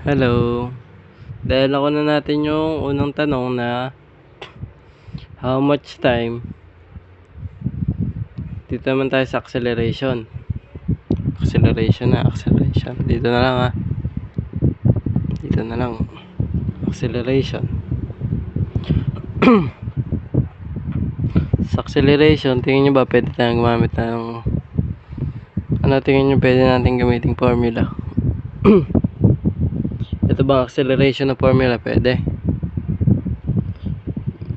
Hello. Dahil ako na natin yung unang tanong na how much time. Dito naman tayo sa acceleration. Acceleration. Dito na lang Dito na lang. Acceleration. Sa acceleration, tingin nyo ba pwede tayong gumamit ng tingin nyo pwede natin gamitin formula? Ito bang acceleration na formula? Pwede.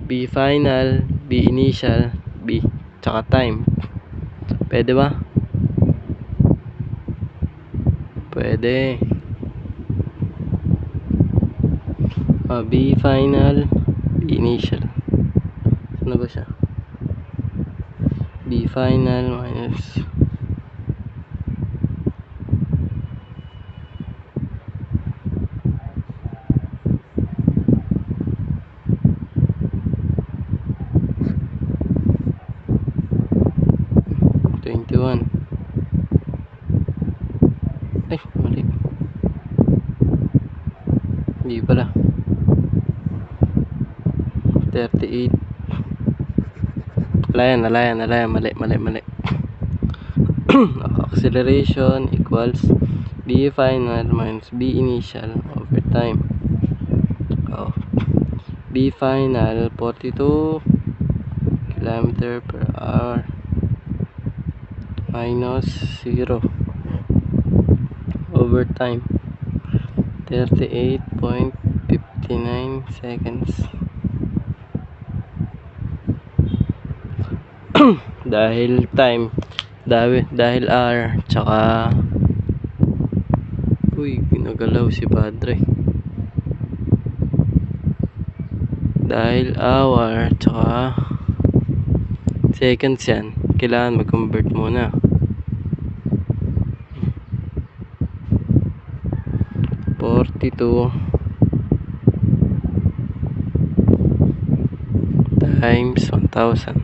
B final, B initial, B tsaka time. Pwede ba? Pwede. B final, B initial. Ano ba siya? B final minus ay, mali. Hindi pala. 38. Nalayan. Mali. Acceleration equals B final minus B initial over time. B final 42 km/h minus 0 over time 38.59 seconds. Dahil time, dahil hour, tsaka ginagalaw si padre. Dahil hour, tsaka seconds yan, kailangan mag-convert muna. times 1000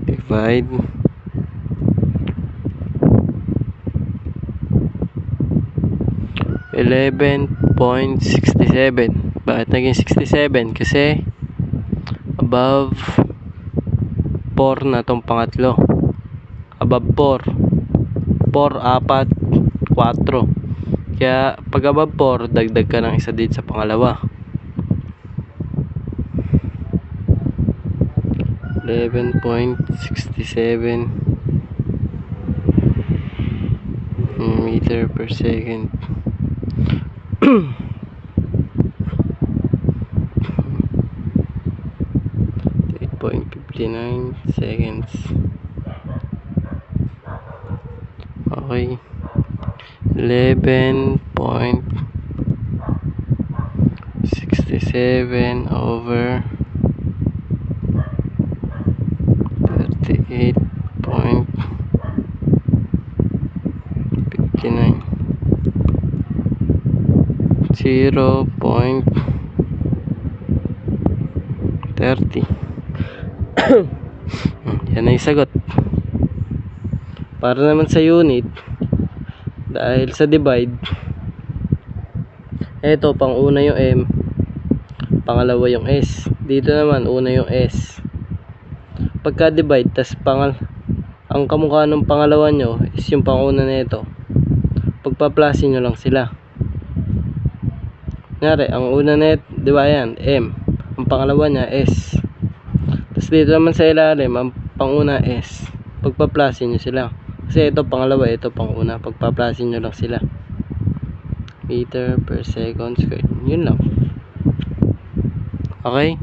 divide 11.67. Bakit naging 67? Kasi above 4 na tong pangatlo. Above 4, 4, 4. Kaya pag above 4, dagdag ka ng isa dito sa pangalawa. 11.67 meter per second. 8.59 seconds. Okay. 11.67 over 38.59 0.30. Yan ay sagot. Para naman sa unit, dahil sa divide, eto pang una yung M, pangalawa yung S. Dito naman una yung S. Pagka divide, tas ang kamukha ng pangalawa nyo is yung panguna nito, pagpa-plusin nyo lang sila. Ngari, ang una net, di ba yan, M, ang pangalawa niya S. Tapos dito naman sa ilalim, ang panguna S, pagpa-plusin nyo sila. Kasi ito pangalawa, ito panguna, pagpa-plusin nyo lang sila. Meter per second squared. Yun lang. Okay?